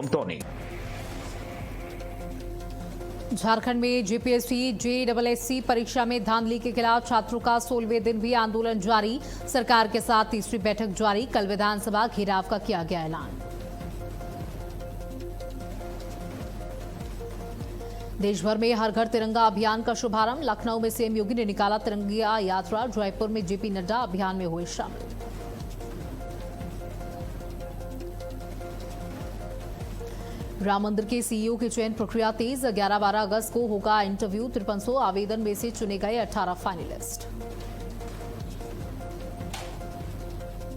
Tony. Jharkhand में JPSC JSSC परीक्षा में धांधली के खिलाफ छात्रों का 16वें दिन भी आंदोलन जारी। सरकार के साथ तीसरी बैठक जारी। कल विधानसभा घेराव का किया गया ऐलान। देश भर में हर घर तिरंगा अभियान का शुभारंभ। लखनऊ में सीएम योगी ने निकाला तिरंगा यात्रा। जयपुर में जेपी नड्डा अभियान में हुए शामिल। राम मंदिर के सीईओ की चयन प्रक्रिया तेज। 11-12 अगस्त को होगा इंटरव्यू। 5300 आवेदन में से चुने गए 18 finalist.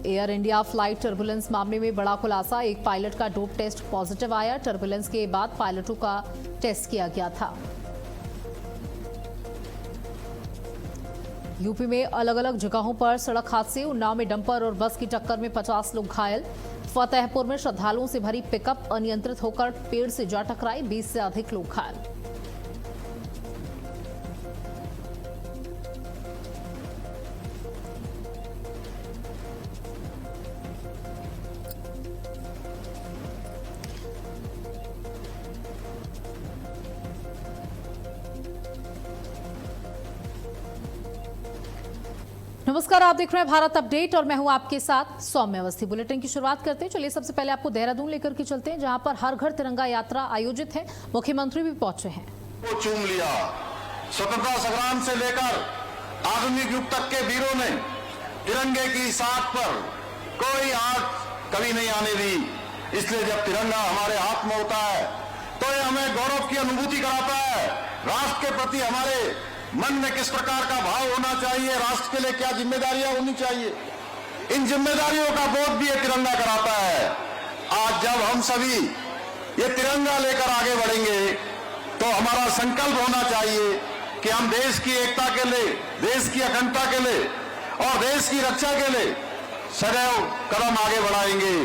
Air India flight turbulence मामले में बड़ा खुलासा। एक पायलट का डोप टेस्ट पॉजिटिव आया। टर्बुलेंस के बाद पायलटों का टेस्ट किया गया था। यूपी में अलग अलग जगहों पर सड़क हादसे। उन्नाव में डंपर और बस की टक्कर में 50 लोग घायल। फतेहपुर में श्रद्धालुओं से भरी पिकअप अनियंत्रित होकर पेड़ से जा टकराई। 20 से अधिक लोग घायल। नमस्कार, आप देख रहे हैं भारत अपडेट और मैं हूं आपके साथ सौम्य अवस्थी। बुलेटिन की शुरुआत करते हैं। चलिए सबसे पहले आपको देहरादून लेकर के चलते हैं, जहां पर हर घर तिरंगा यात्रा आयोजित है। मुख्यमंत्री भी पहुंचे हैं। वो चूम लिया। स्वतंत्रता संग्राम से लेकर आधुनिक युग तक के वीरों ने तिरंगे की साथ पर कोई आग कभी नहीं आने दी। इसलिए जब तिरंगा हमारे हाथ में होता है तो ये हमें गौरव की अनुभूति कराता है। राष्ट्र के प्रति हमारे मन में किस प्रकार का भाव होना चाहिए, राष्ट्र के लिए क्या जिम्मेदारियां होनी चाहिए, इन जिम्मेदारियों का बोध भी ये तिरंगा कराता है। आज जब हम सभी ये तिरंगा लेकर आगे बढ़ेंगे तो हमारा संकल्प होना चाहिए कि हम देश की एकता के लिए, देश की अखंडता के लिए और देश की रक्षा के लिए सदैव कदम आगे बढ़ाएंगे।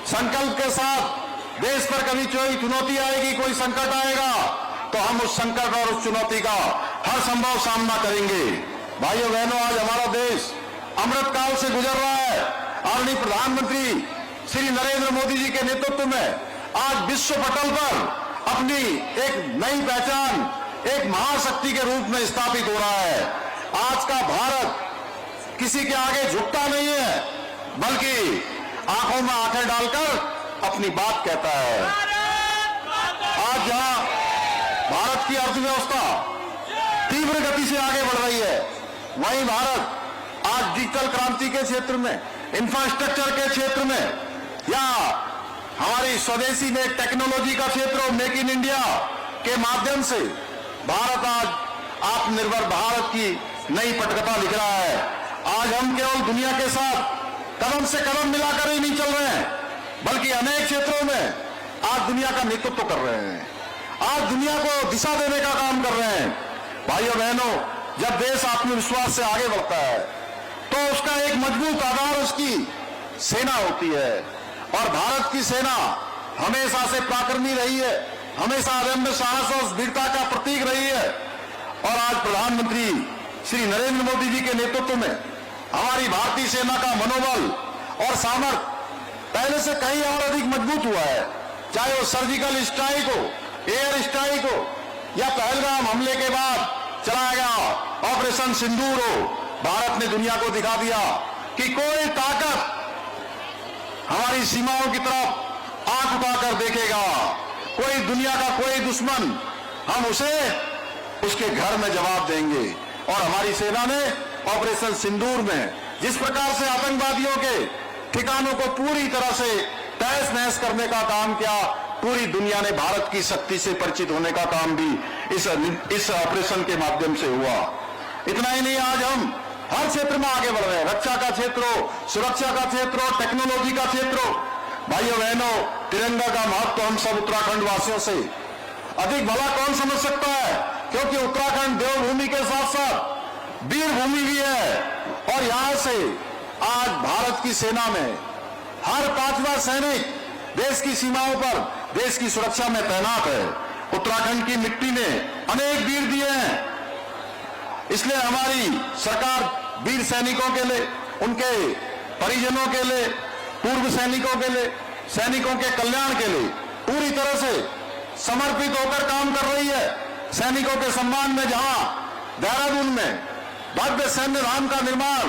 संकल्प के साथ देश पर कभी कोई चुनौती आएगी, कोई संकट आएगा तो हम उस संकट और उस चुनौती का हर संभव सामना करेंगे। भाइयों बहनों, आज हमारा देश अमृत काल से गुजर रहा है। आदरणीय प्रधानमंत्री श्री नरेंद्र मोदी जी के नेतृत्व में आज विश्व पटल पर अपनी एक नई पहचान, एक महाशक्ति के रूप में स्थापित हो रहा है। आज का भारत किसी के आगे झुकता नहीं है, बल्कि आंखों में आंखें डालकर अपनी बात कहता है। आज जहां भारत की अर्थव्यवस्था तीव्र गति से आगे बढ़ रही है, वहीं भारत आज डिजिटल क्रांति के क्षेत्र में, इंफ्रास्ट्रक्चर के क्षेत्र में या हमारी स्वदेशी में टेक्नोलॉजी का क्षेत्र, मेक इन इंडिया के माध्यम से भारत आज आत्मनिर्भर भारत की नई पटकथा लिख रहा है। आज हम केवल दुनिया के साथ कदम से कदम मिलाकर ही नहीं चल रहे हैं, बल्कि अनेक क्षेत्रों में आज दुनिया का नेतृत्व कर रहे हैं। आज दुनिया को दिशा देने का काम कर रहे हैं। भाइयों बहनों, जब देश आत्मविश्वास से आगे बढ़ता है तो उसका एक मजबूत आधार उसकी सेना होती है। और भारत की सेना हमेशा से पराक्रमी रही है, हमेशा अदम्य साहस और वीरता का प्रतीक रही है। और आज प्रधानमंत्री श्री नरेंद्र मोदी जी के नेतृत्व में हमारी भारतीय सेना का मनोबल और सामर्थ्य पहले से कहीं और अधिक मजबूत हुआ है। चाहे वो सर्जिकल स्ट्राइक हो, एयर स्ट्राइक हो या पहलगाम हमले के बाद चलाया गया ऑपरेशन सिंदूर हो, भारत ने दुनिया को दिखा दिया कि कोई ताकत हमारी सीमाओं की तरफ आंख उठाकर देखेगा। कोई दुनिया का कोई दुश्मन, हम उसे उसके घर में जवाब देंगे। और हमारी सेना ने ऑपरेशन सिंदूर में जिस प्रकार से आतंकवादियों के ठिकानों को पूरी तरह से तहस नहस करने का काम किया, पूरी दुनिया ने भारत की शक्ति से परिचित होने का काम भी इस ऑपरेशन के माध्यम से हुआ। इतना ही नहीं, आज हम हर क्षेत्र में आगे बढ़ रहे हैं। रक्षा का क्षेत्र हो, सुरक्षा का क्षेत्र हो, टेक्नोलॉजी का क्षेत्र हो। भाइयों बहनों, तिरंगा का महत्व हम सब उत्तराखंड वासियों से अधिक भला कौन समझ सकता है, क्योंकि उत्तराखंड देवभूमि के साथ साथ वीर भूमि भी है। और यहां से आज भारत की सेना में हर 5वां सैनिक देश की सीमाओं पर देश की सुरक्षा में तैनात है। उत्तराखंड की मिट्टी ने अनेक वीर दिए हैं, इसलिए हमारी सरकार वीर सैनिकों के लिए, उनके परिजनों के लिए, पूर्व सैनिकों के लिए, सैनिकों के कल्याण के लिए पूरी तरह से समर्पित होकर काम कर रही है। सैनिकों के सम्मान में जहां देहरादून में भव्य सैन्य धाम का निर्माण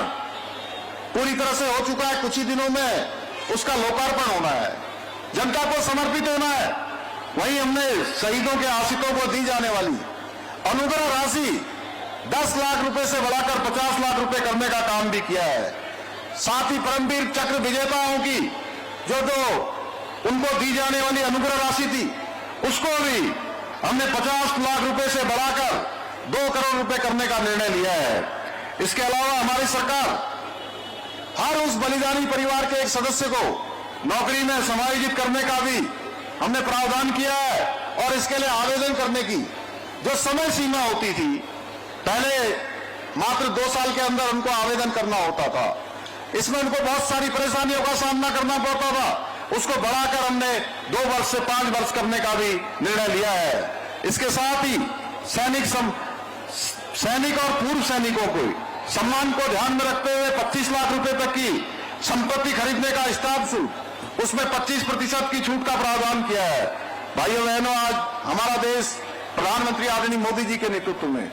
पूरी तरह से हो चुका है, कुछ ही दिनों में उसका लोकार्पण होना है, जनता को समर्पित होना है। वहीं हमने शहीदों के आश्रितों को दी जाने वाली अनुग्रह राशि 10 लाख रुपए से बढ़ाकर 50 लाख रुपए करने का काम भी किया है। साथ ही परमवीर चक्र विजेताओं की जो उनको दी जाने वाली अनुग्रह राशि थी, उसको भी हमने 50 लाख रुपए से बढ़ाकर 2 करोड़ रुपए करने का निर्णय लिया है। इसके अलावा हमारी सरकार हर उस बलिदानी परिवार के एक सदस्य को नौकरी में समायोजित करने का भी हमने प्रावधान किया है। और इसके लिए आवेदन करने की जो समय सीमा होती थी, पहले मात्र 2 साल के अंदर उनको आवेदन करना होता था, इसमें उनको बहुत सारी परेशानियों का सामना करना पड़ता था, उसको बढ़ाकर हमने 2 वर्ष से 5 वर्ष करने का भी निर्णय लिया है। इसके साथ ही सैनिक और पूर्व सैनिकों को सम्मान को ध्यान में रखते हुए 25 लाख रुपए तक की संपत्ति खरीदने का स्टाम्प शुल्क, उसमें 25% की छूट का प्रावधान किया है। भाइयों बहनों, आज हमारा देश प्रधानमंत्री आदरणीय मोदी जी के नेतृत्व में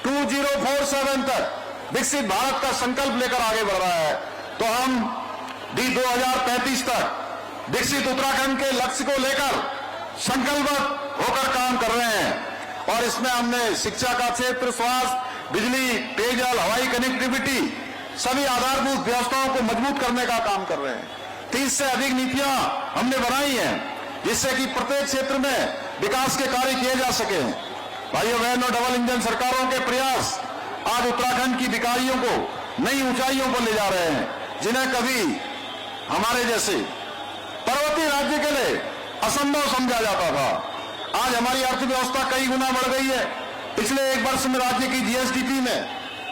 2047 तक विकसित भारत का संकल्प लेकर आगे बढ़ रहा है। तो हम 2035 तक विकसित उत्तराखंड के लक्ष्य को लेकर संकल्पबद्ध होकर काम कर रहे हैं। और इसमें हमने शिक्षा का क्षेत्र, स्वास्थ्य, बिजली, पेयजल, हवाई कनेक्टिविटी, सभी आधारभूत व्यवस्थाओं को मजबूत करने का काम कर रहे हैं। 30 से अधिक नीतियां हमने बनाई हैं, जिससे कि प्रत्येक क्षेत्र में विकास के कार्य किए जा सके। भाइयों बहनों, डबल इंजन सरकारों के प्रयास आज उत्तराखंड की विकारियों को नई ऊंचाइयों पर ले जा रहे हैं, जिन्हें कभी हमारे जैसे पर्वतीय राज्य के लिए असंभव समझा जाता था। आज हमारी अर्थव्यवस्था कई गुना बढ़ गई है। पिछले 1 वर्ष में राज्य की जीएसडीपी में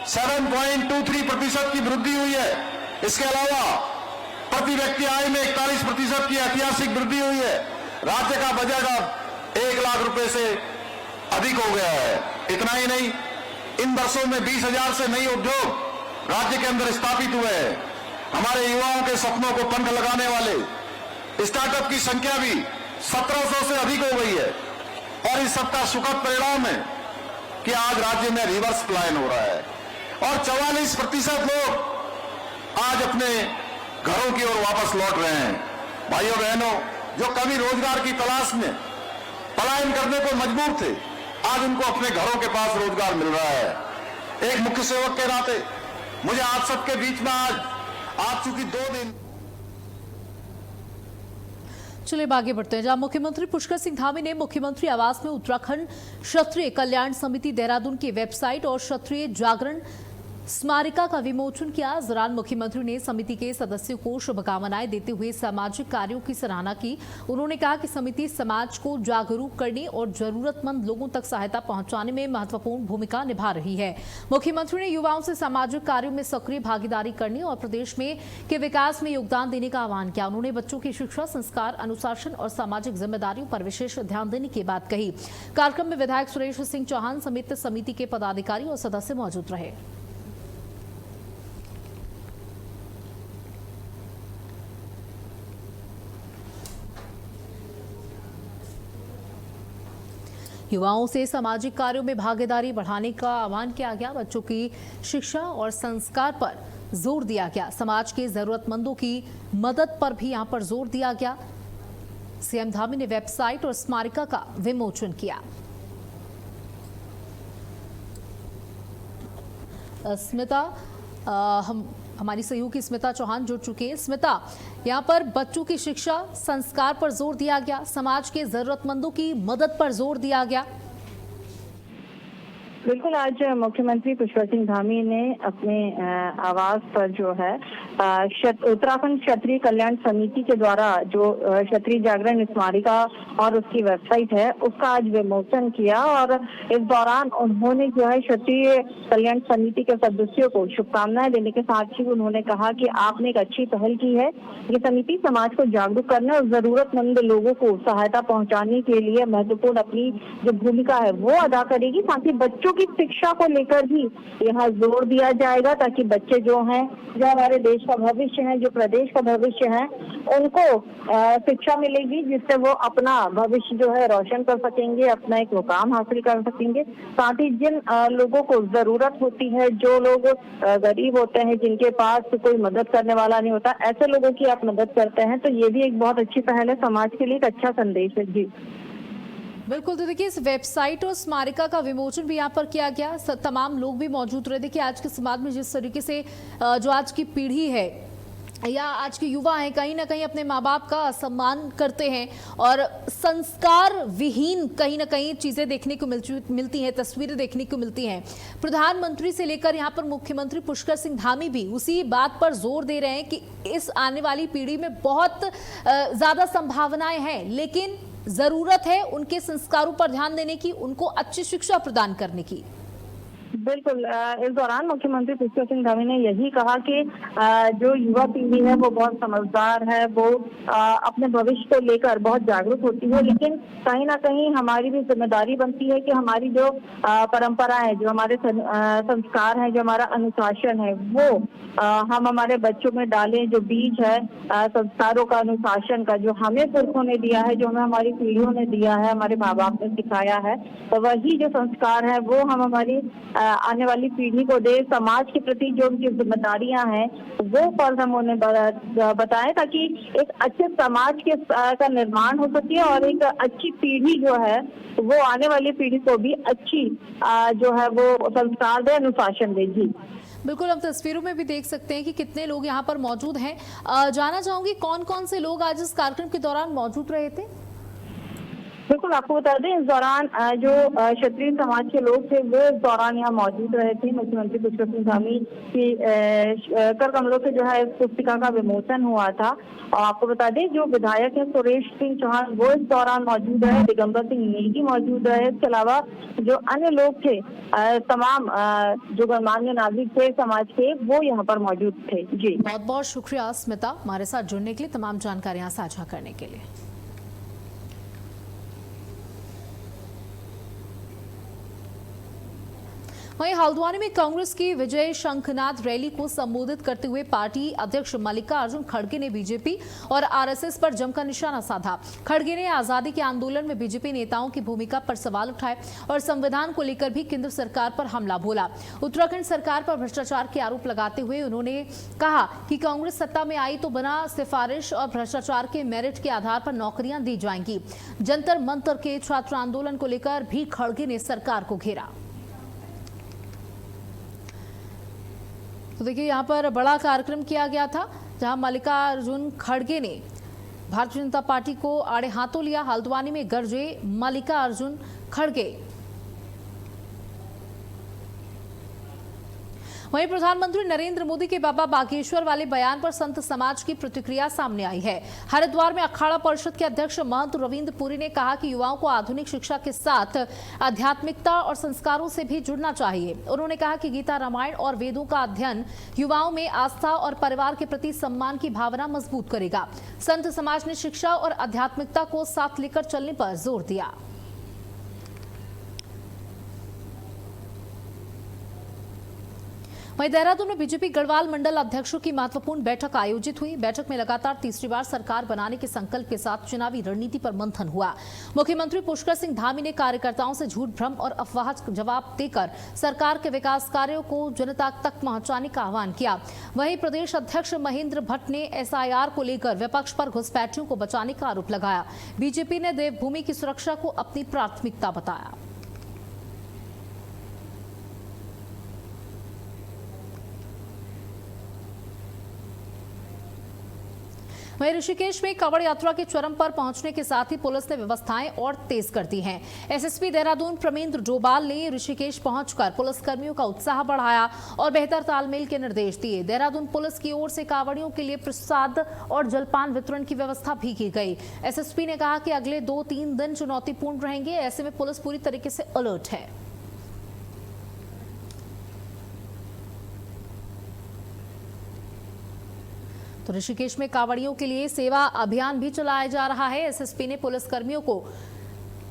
7.23% की वृद्धि हुई है। इसके अलावा प्रति व्यक्ति आय में 41% की ऐतिहासिक वृद्धि हुई है। राज्य का बजट अब 1 लाख रुपए से अधिक हो गया है। इतना ही नहीं, इन वर्षों में 20,000 से नए उद्योग राज्य के अंदर स्थापित हुए हैं। हमारे युवाओं के सपनों को पंख लगाने वाले स्टार्टअप की संख्या भी 1700 से अधिक हो गई है। और इस सबका सुखद परिणाम है कि आज राज्य में रिवर्स पलायन हो रहा है और 44% लोग आज अपने घरों की ओर वापस लौट रहे हैं। भाइयों बहनों, जो कभी रोजगार की तलाश में पलायन करने को मजबूर थे, आज उनको अपने घरों के पास रोजगार मिल रहा है। एक मुख्य सेवक के नाते मुझे आप सबके बीच में आज चूंकि 2 दिन चलिए आगे बढ़ते हैं, जहां मुख्यमंत्री पुष्कर सिंह धामी ने मुख्यमंत्री आवास में उत्तराखंड क्षत्रिय कल्याण समिति देहरादून की वेबसाइट और क्षत्रिय जागरण स्मारिका का विमोचन किया। इस दौरान मुख्यमंत्री ने समिति के सदस्यों को शुभकामनाएं देते हुए सामाजिक कार्यों की सराहना की। उन्होंने कहा कि समिति समाज को जागरूक करने और जरूरतमंद लोगों तक सहायता पहुंचाने में महत्वपूर्ण भूमिका निभा रही है। मुख्यमंत्री ने युवाओं से सामाजिक कार्यों में सक्रिय भागीदारी करने और प्रदेश में के विकास में योगदान देने का आह्वान किया। उन्होंने बच्चों की शिक्षा, संस्कार, अनुशासन और सामाजिक जिम्मेदारियों पर विशेष ध्यान देने की बात कही। कार्यक्रम में विधायक सुरेश सिंह चौहान समेत समिति के पदाधिकारी और सदस्य मौजूद रहे। युवाओं से सामाजिक कार्यों में भागीदारी बढ़ाने का आह्वान किया गया। बच्चों की शिक्षा और संस्कार पर जोर दिया गया। समाज के जरूरतमंदों की मदद पर भी यहां पर जोर दिया गया। सीएम धामी ने वेबसाइट और स्मारिका का विमोचन किया। स्मिता, हमारी सहयोगी स्मिता चौहान जुड़ चुकी है। स्मिता, यहाँ पर बच्चों की शिक्षा, संस्कार पर जोर दिया गया, समाज के जरूरतमंदों की मदद पर जोर दिया गया। बिल्कुल, आज मुख्यमंत्री पुष्कर सिंह धामी ने अपने आवास पर जो है उत्तराखंड क्षत्रिय कल्याण समिति के द्वारा जो क्षत्रिय जागरण स्मारिका और उसकी वेबसाइट है उसका आज विमोचन किया। और इस दौरान उन्होंने जो है क्षत्रिय कल्याण समिति के सदस्यों को शुभकामनाएं देने के साथ ही उन्होंने कहा कि आपने एक अच्छी पहल की है। ये समिति समाज को जागरूक करने और जरूरतमंद लोगों को सहायता पहुँचाने के लिए महत्वपूर्ण अपनी जो भूमिका है वो अदा करेगी। साथ ही बच्चों की शिक्षा को लेकर भी यहाँ जोर दिया जाएगा, ताकि बच्चे जो हैं, जो हमारे देश का भविष्य है, जो प्रदेश का भविष्य है, उनको शिक्षा मिलेगी जिससे वो अपना भविष्य जो है रोशन कर सकेंगे, अपना एक मुकाम हासिल कर सकेंगे। साथ ही जिन लोगों को जरूरत होती है, जो लोग गरीब होते हैं, जिनके पास कोई मदद करने वाला नहीं होता, ऐसे लोगों की आप मदद करते हैं, तो ये भी एक बहुत अच्छी पहल है, समाज के लिए एक अच्छा संदेश है। जी बिल्कुल। तो देखिए, इस वेबसाइट और स्मारिका का विमोचन भी यहाँ पर किया गया, तमाम लोग भी मौजूद रहे। देखिए, आज के समाज में जिस तरीके से जो आज की पीढ़ी है या आज के युवा हैं, कहीं ना कहीं अपने माँ बाप का सम्मान करते हैं और संस्कार विहीन कहीं ना कहीं चीजें देखने को मिलती हैं, तस्वीरें देखने को मिलती हैं। प्रधानमंत्री से लेकर यहाँ पर मुख्यमंत्री पुष्कर सिंह धामी भी उसी बात पर जोर दे रहे हैं कि इस आने वाली पीढ़ी में बहुत ज्यादा संभावनाएं हैं, लेकिन जरूरत है उनके संस्कारों पर ध्यान देने की, उनको अच्छी शिक्षा प्रदान करने की। बिल्कुल। इस दौरान मुख्यमंत्री पुष्कर सिंह धामी ने यही कहा कि जो युवा पीढ़ी है वो बहुत समझदार है, वो अपने भविष्य को लेकर बहुत जागरूक होती है, लेकिन कहीं ना कहीं हमारी भी जिम्मेदारी बनती है कि हमारी जो परंपरा है, जो हमारे संस्कार है, जो हमारा अनुशासन है, वो हम हमारे बच्चों में डालें। जो बीज है संस्कारों का, अनुशासन का, जो हमें पुरखों ने दिया है, जो हमें हमारी पीढ़ियों ने दिया है, हमारे माँ बाप ने सिखाया है, तो वही जो संस्कार है वो हम हमारी आने वाली पीढ़ी को दे। समाज के प्रति जो उनकी जिम्मेदारियां हैं वो फर्ज हम उन्हें बताएं, ताकि एक अच्छे समाज के का निर्माण हो सके और एक अच्छी पीढ़ी जो है वो आने वाली पीढ़ी को भी अच्छी जो है वो संस्कार दे, अनुशासन दे। जी बिल्कुल, हम तस्वीरों में भी देख सकते हैं कि कितने लोग यहाँ पर मौजूद हैं। जानना चाहूंगी कौन कौन से लोग आज इस कार्यक्रम के दौरान मौजूद रहे थे। बिल्कुल, आपको बता दें, इस दौरान जो क्षत्रिय समाज के लोग थे वो इस दौरान यहाँ मौजूद रहे थे। मुख्यमंत्री पुष्कर सिंह धामी की कर कमलों से जो है इस पुस्तिका का विमोचन हुआ था। और आपको बता दें, जो विधायक है सुरेश सिंह चौहान वो इस दौरान मौजूद रहे, दिगंबर सिंह नेगी मौजूद रहे। इसके अलावा जो अन्य लोग थे, तमाम जो गणमान्य नागरिक थे समाज के, वो यहाँ पर मौजूद थे। जी बहुत बहुत शुक्रिया स्मिता, हमारे साथ जुड़ने के लिए, तमाम जानकारियां साझा करने के लिए। वहीं हल्द्वानी में कांग्रेस की विजय शंखनाद रैली को संबोधित करते हुए पार्टी अध्यक्ष मल्लिकार्जुन खड़गे ने बीजेपी और आरएसएस पर जमकर निशाना साधा। खड़गे ने आजादी के आंदोलन में बीजेपी नेताओं की भूमिका पर सवाल उठाए और संविधान को लेकर भी केंद्र सरकार पर हमला बोला। उत्तराखंड सरकार पर भ्रष्टाचार के आरोप लगाते हुए उन्होंने कहा कि कांग्रेस सत्ता में आई तो बिना सिफारिश और भ्रष्टाचार के मेरिट के आधार पर नौकरियां दी जाएंगी। जंतर मंतर के छात्र आंदोलन को लेकर भी खड़गे ने सरकार को घेरा। तो देखिए, यहाँ पर बड़ा कार्यक्रम किया गया था जहां मल्लिकार्जुन खड़गे ने भारतीय जनता पार्टी को आड़े हाथों लिया। हल्द्वानी में गरजे मल्लिकार्जुन खड़गे। वहीं प्रधानमंत्री नरेंद्र मोदी के बाबा बागेश्वर वाले बयान पर संत समाज की प्रतिक्रिया सामने आई है। हरिद्वार में अखाड़ा परिषद के अध्यक्ष महंत रविंद्र पुरी ने कहा कि युवाओं को आधुनिक शिक्षा के साथ आध्यात्मिकता और संस्कारों से भी जुड़ना चाहिए। उन्होंने कहा कि गीता, रामायण और वेदों का अध्ययन युवाओं में आस्था और परिवार के प्रति सम्मान की भावना मजबूत करेगा। संत समाज ने शिक्षा और आध्यात्मिकता को साथ लेकर चलने पर जोर दिया। वहीं देहरादून में बीजेपी गढ़वाल मंडल अध्यक्षों की महत्वपूर्ण बैठक आयोजित हुई। बैठक में लगातार तीसरी बार सरकार बनाने के संकल्प के साथ चुनावी रणनीति पर मंथन हुआ। मुख्यमंत्री पुष्कर सिंह धामी ने कार्यकर्ताओं से झूठ, भ्रम और अफवाह जवाब देकर सरकार के विकास कार्यों को जनता तक पहुंचाने का आह्वान किया। वहीं प्रदेश अध्यक्ष महेंद्र भट्ट ने एसआईआर को लेकर विपक्ष पर घुसपैठियों को बचाने का आरोप लगाया। बीजेपी ने देवभूमि की सुरक्षा को अपनी प्राथमिकता बताया। वहीं ऋषिकेश में कांवड़ यात्रा के चरम पर पहुंचने के साथ ही पुलिस ने व्यवस्थाएं और तेज कर दी हैं। एसएसपी देहरादून प्रमेंद्र डोभाल ने ऋषिकेश पहुंचकर पुलिसकर्मियों का उत्साह बढ़ाया और बेहतर तालमेल के निर्देश दिए। देहरादून पुलिस की ओर से कांवड़ियों के लिए प्रसाद और जलपान वितरण की व्यवस्था भी की गई। एसएसपी ने कहा कि अगले 2-3 दिन चुनौतीपूर्ण रहेंगे, ऐसे में पुलिस पूरी तरीके से अलर्ट है। तो ऋषिकेश में कांवड़ियों के लिए सेवा अभियान भी चलाया जा रहा है। एसएसपी ने पुलिसकर्मियों को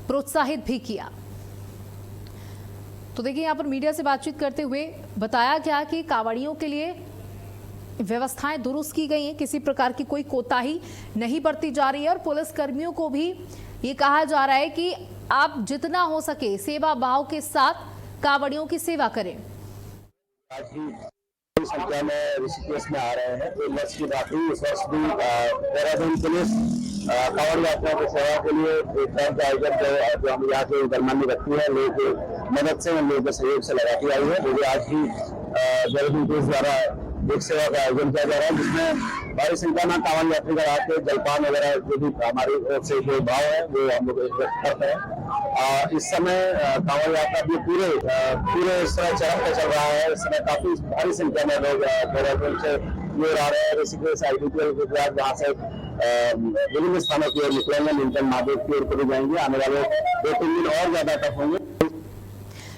प्रोत्साहित भी किया। तो देखिए यहाँ पर मीडिया से बातचीत करते हुए बताया गया कि कांवड़ियों के लिए व्यवस्थाएं दुरुस्त की गई हैं, किसी प्रकार की कोई कोताही नहीं बरती जा रही है और पुलिस कर्मियों को भी ये कहा जा रहा है कि आप जितना हो सके सेवा भाव के साथ कांवड़ियों की सेवा करें। आज ही बड़ी संख्या में ऋषिकेश में आ रहे हैं, तो वर्ष की बात हुई। इस वर्ष भी देहरादून पुलिस कांवड़ यात्रा की सेवा के लिए एक कैंप का आयोजन जो हम यहाँ के गणमान्य व्यक्ति है लोगों की मदद से, उन लोगों के सहयोग से लगाती आई है। मुझे आज ही देहरादून पुलिस द्वारा एक सेवा का आयोजन किया जा रहा है, जिसमें बड़ी संख्या में कांवड़ यात्री का आके जलपान वगैरह जो भी हमारी ओर से जो भाव है वो हम लोग व्यक्त करते हैं। इस समय कांवड़ यात्रा भी पूरे इस तरह चरण पे चल रहा है। इस समय काफी भारी संख्या में लोग देहरादून से दूर आ रहे हैं। ऋषिकेश IDPL गुजरात जहाँ से विभिन्न स्थानों की ओर निकलेंगे, नीलकंठ महादेव की ओर भी जाएंगे। आने वाले 2-3 दिन और ज्यादा टफ होंगे।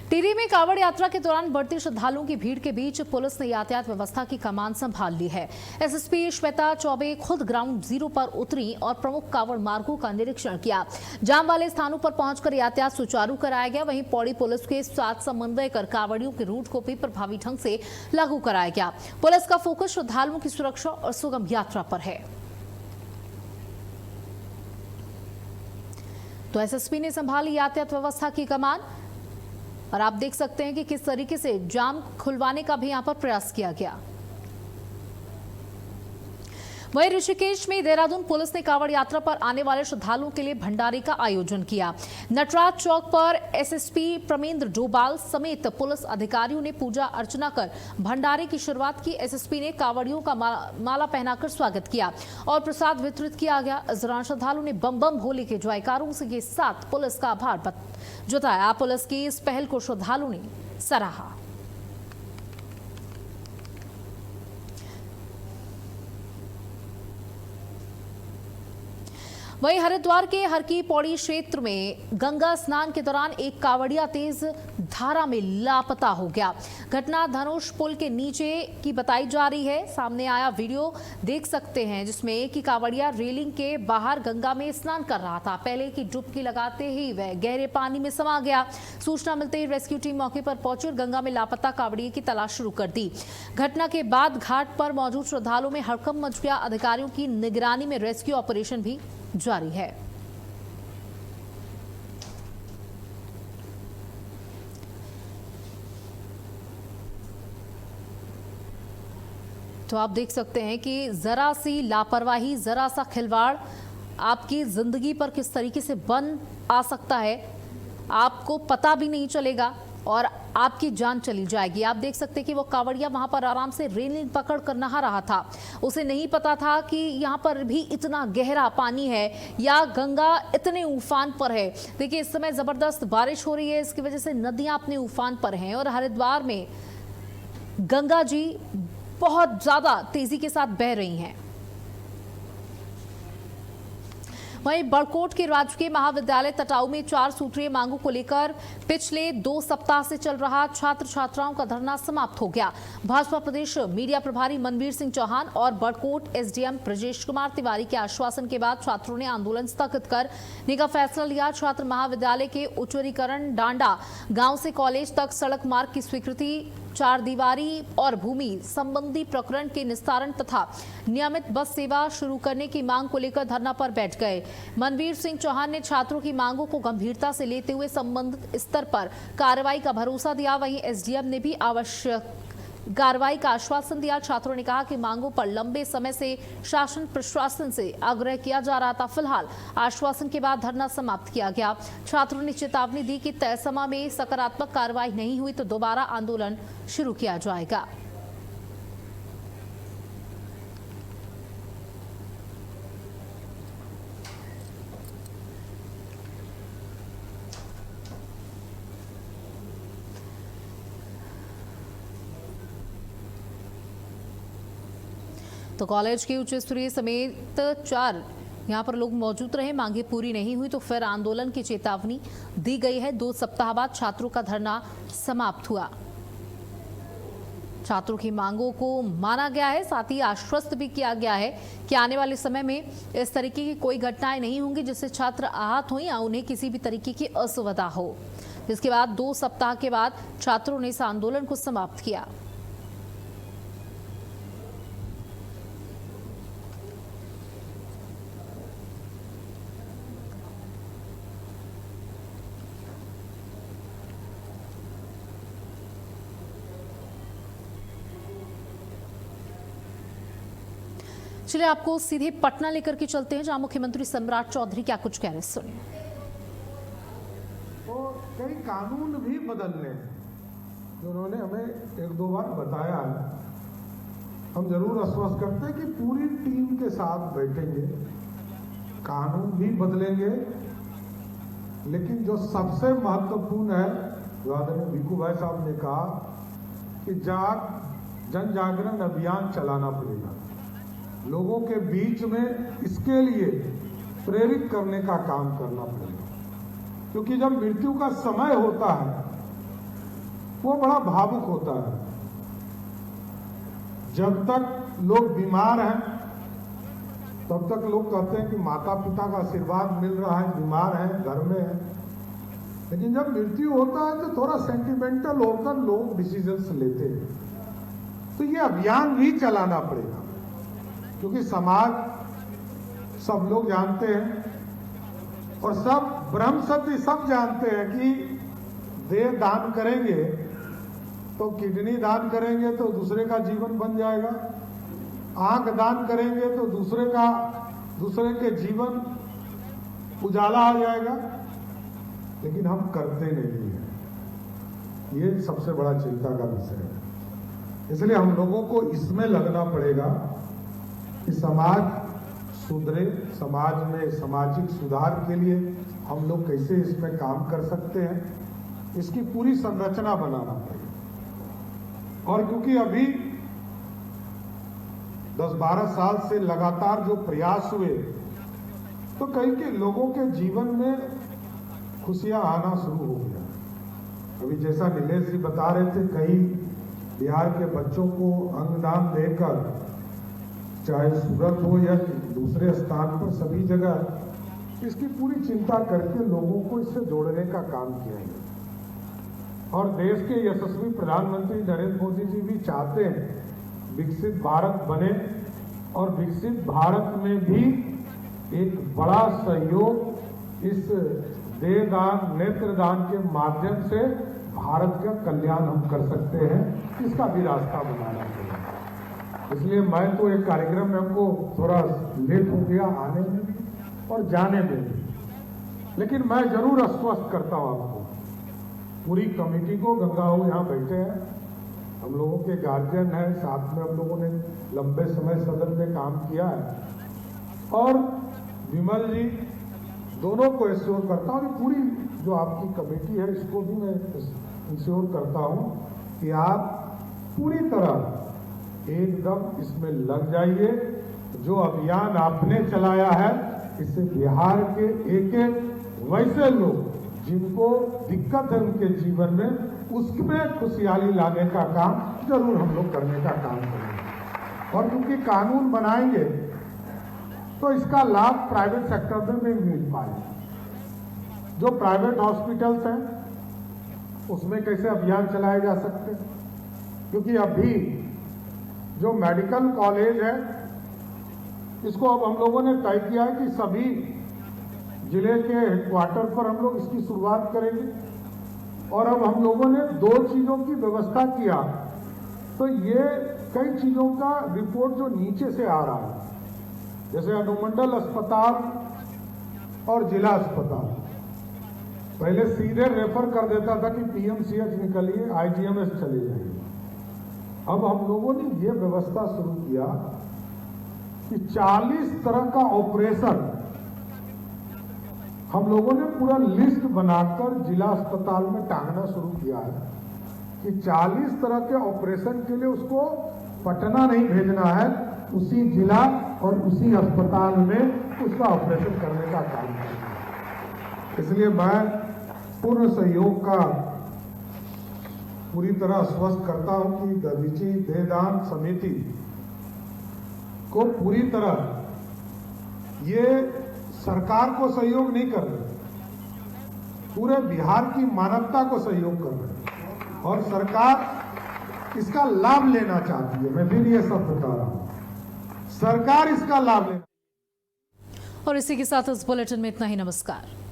टिहरी में कांवड़ यात्रा के दौरान बढ़ती श्रद्धालुओं की भीड़ के बीच पुलिस ने यातायात व्यवस्था की कमान संभाल ली है। SSP श्वेता चौबे खुद ग्राउंड जीरो पर उतरी और प्रमुख कांवड़ मार्गों का निरीक्षण किया। जाम वाले स्थानों पर पहुंचकर यातायात सुचारू कराया गया। वहीं पौड़ी पुलिस के साथ समन्वय कर कांवड़ियों के रूट को भी प्रभावी ढंग से लागू कराया गया। पुलिस का फोकस श्रद्धालुओं की सुरक्षा और सुगम यात्रा पर है। तो SSP ने संभाली यातायात व्यवस्था की कमान और आप देख सकते हैं कि किस तरीके से जाम खुलवाने का भी यहां पर प्रयास किया गया। वहीं ऋषिकेश में देहरादून पुलिस ने कांवड़ यात्रा पर आने वाले श्रद्धालुओं के लिए भंडारे का आयोजन किया। नटराज चौक पर SSP प्रमेंद्र डोभाल समेत पुलिस अधिकारियों ने पूजा अर्चना कर भंडारे की शुरुआत की। SSP ने कांवड़ियों का माला पहनाकर स्वागत किया और प्रसाद वितरित किया गया। इस दौरान श्रद्धालुओं ने बम बम भोले के जयकारों के साथ पुलिस का आभार जताया। पुलिस की इस पहल को श्रद्धालुओं ने सराहा। वहीं हरिद्वार के हर की पौड़ी क्षेत्र में गंगा स्नान के दौरान एक कांवड़िया तेज धारा में लापता हो गया। घटना धनुष पुल के नीचे की बताई जा रही है। सामने आया वीडियो देख सकते हैं जिसमें कि कांवड़िया रेलिंग के बाहर गंगा में स्नान कर रहा था। पहले की डुबकी लगाते ही वह गहरे पानी में समा गया। सूचना मिलते ही रेस्क्यू टीम मौके पर पहुंची और गंगा में लापता कांवड़िये की तलाश शुरू कर दी। घटना के बाद घाट पर मौजूद श्रद्धालुओं में हड़कंप मच गया। अधिकारियों की निगरानी में रेस्क्यू ऑपरेशन भी जारी है। तो आप देख सकते हैं कि जरा सी लापरवाही, जरा सा खिलवाड़ आपकी जिंदगी पर किस तरीके से बन आ सकता है, आपको पता भी नहीं चलेगा और आपकी जान चली जाएगी। आप देख सकते हैं कि वो कांवड़िया वहां पर आराम से रेलिंग पकड़ कर नहा रहा था। उसे नहीं पता था कि यहाँ पर भी इतना गहरा पानी है या गंगा इतने उफान पर है। देखिए इस समय जबरदस्त बारिश हो रही है, इसकी वजह से नदियां अपने उफान पर हैं और हरिद्वार में गंगा जी बहुत ज्यादा तेजी के साथ बह रही हैं। वहीं बड़कोट के राजकीय महाविद्यालय तटाऊ में 4 सूत्रीय मांगों को लेकर पिछले 2 सप्ताह से चल रहा छात्र छात्राओं का धरना समाप्त हो गया। भाजपा प्रदेश मीडिया प्रभारी मनवीर सिंह चौहान और बड़कोट SDM ब्रजेश कुमार तिवारी के आश्वासन के बाद छात्रों ने आंदोलन स्थगित कर निका फैसला लिया। छात्र महाविद्यालय के उच्चरीकरण डांडा गांव से कॉलेज तक सड़क मार्ग की स्वीकृति, 4 दीवारी और भूमि संबंधी प्रकरण के निस्तारण तथा नियमित बस सेवा शुरू करने की मांग को लेकर धरना पर बैठ गए। मनवीर सिंह चौहान ने छात्रों की मांगों को गंभीरता से लेते हुए संबंधित स्तर पर कार्रवाई का भरोसा दिया। वहीं SDM ने भी आवश्यक कार्रवाई का आश्वासन दिया। छात्रों ने कहा कि मांगों पर लंबे समय से शासन प्रशासन से आग्रह किया जा रहा था। फिलहाल आश्वासन के बाद धरना समाप्त किया गया। छात्रों ने चेतावनी दी कि तय समय में सकारात्मक कार्रवाई नहीं हुई तो दोबारा आंदोलन शुरू किया जाएगा। तो कॉलेज के उच्च स्तरीय समेत 4 यहाँ पर लोग मौजूद रहे। मांगे पूरी नहीं हुई तो फिर आंदोलन की चेतावनी दी गई है। 2 सप्ताह बाद छात्रों का धरना समाप्त हुआ। छात्रों की मांगों को माना गया है, साथ ही आश्वस्त भी किया गया है कि आने वाले समय में इस तरीके की कोई घटनाएं नहीं होंगी जिससे छात्र आहत हो या उन्हें किसी भी तरीके की असुविधा हो। जिसके बाद 2 सप्ताह के बाद छात्रों ने इस आंदोलन को समाप्त किया। चलिए आपको सीधे पटना लेकर के चलते हैं, जहां मुख्यमंत्री सम्राट चौधरी क्या कुछ कह रहे हैं, सुनिए। तो कई कानून भी बदलने हैं जो उन्होंने हमें 1-2 बार बताया है। हम जरूर आश्वस्त करते हैं कि पूरी टीम के साथ बैठेंगे, कानून भी बदलेंगे, लेकिन जो सबसे महत्वपूर्ण है, जो आदरणीय भिक्खू भाई साहब ने कहा कि जन जागरण अभियान चलाना पड़ेगा, लोगों के बीच में इसके लिए प्रेरित करने का काम करना पड़ेगा। क्योंकि जब मृत्यु का समय होता है वो बड़ा भावुक होता है। जब तक लोग बीमार हैं तब तक लोग कहते हैं कि माता पिता का आशीर्वाद मिल रहा है, बीमार हैं, घर में हैं। लेकिन जब मृत्यु होता है तो थोड़ा सेंटिमेंटल होकर लोग डिसीजंस लेते हैं। तो ये अभियान भी चलाना पड़ेगा, क्योंकि समाज सब लोग जानते हैं और सब ब्रह्म सत्य सब जानते हैं कि देह दान करेंगे तो किडनी दान करेंगे तो दूसरे का जीवन बन जाएगा, आंख दान करेंगे तो दूसरे के जीवन उजाला आ जाएगा, लेकिन हम करते नहीं हैं। ये सबसे बड़ा चिंता का विषय है। इसलिए हम लोगों को इसमें लगना पड़ेगा कि समाज सुधरे, समाज में सामाजिक सुधार के लिए हम लोग कैसे इसमें काम कर सकते हैं, इसकी पूरी संरचना बनाना पड़ेगा। और क्योंकि अभी 10-12 साल से लगातार जो प्रयास हुए, तो कई के लोगों के जीवन में खुशियां आना शुरू हो गया। अभी जैसा नीलेश जी बता रहे थे, कई बिहार के बच्चों को अंगदान देकर, चाहे सूरत हो या दूसरे स्थान पर, सभी जगह इसकी पूरी चिंता करके लोगों को इससे जोड़ने का काम किया है। और देश के यशस्वी प्रधानमंत्री नरेंद्र मोदी जी भी चाहते हैं विकसित भारत बने, और विकसित भारत में भी एक बड़ा सहयोग इस देहदान, नेत्रदान के माध्यम से भारत का कल्याण हम कर सकते हैं, इसका भी रास्ता बनाना चाहिए। इसलिए मैं तो एक कार्यक्रम में हमको थोड़ा लेट हो गया आने में भी और जाने में भी, लेकिन मैं जरूर आश्वस्त करता हूं आपको, पूरी कमेटी को, गंगा हो यहाँ बैठे हैं, हम लोगों के गार्जियन हैं, साथ में हम लोगों ने लंबे समय सदन में काम किया है, और विमल जी दोनों को एश्योर करता हूँ, पूरी जो आपकी कमेटी है इसको भी मैं इंश्योर करता हूँ कि आप पूरी तरह एकदम इसमें लग जाइए। जो अभियान आपने चलाया है, इससे बिहार के एक वैसे लोग जिनको दिक्कत है उनके जीवन में, उसमें खुशहाली लाने का काम जरूर हम लोग करने का काम करेंगे। और क्योंकि कानून बनाएंगे तो इसका लाभ प्राइवेट सेक्टर में भी मिल पाए। जो प्राइवेट हॉस्पिटल्स हैं उसमें कैसे अभियान चलाए जा सकते हैं, क्योंकि अभी जो मेडिकल कॉलेज है इसको अब हम लोगों ने तय किया है कि सभी जिले के हेडक्वार्टर पर हम लोग इसकी शुरुआत करेंगे। और अब हम लोगों ने 2 चीजों की व्यवस्था किया, तो ये कई चीजों का रिपोर्ट जो नीचे से आ रहा है, जैसे अनुमंडल अस्पताल और जिला अस्पताल पहले सीधे रेफर कर देता था कि पीएमसीएच निकलिए, आईजीएमएस चले जाइए। अब हम लोगों ने ये व्यवस्था शुरू किया कि 40 तरह का ऑपरेशन हम लोगों ने पूरा लिस्ट बनाकर जिला अस्पताल में टांगना शुरू किया है कि 40 तरह के ऑपरेशन के लिए उसको पटना नहीं भेजना है, उसी जिला और उसी अस्पताल में उसका ऑपरेशन करने का काम करना है। इसलिए मैं पूर्ण सहयोग का पूरी तरह आश्वस्त करता हूं कि दधीची देहदान समिति को पूरी तरह ये सरकार को सहयोग नहीं कर रहे, पूरे बिहार की मानवता को सहयोग कर रहे हैं और सरकार इसका लाभ लेना चाहती है। मैं फिर ये सब बता रहा हूं, सरकार इसका लाभ लेना। और इसी के साथ इस बुलेटिन में इतना ही। नमस्कार।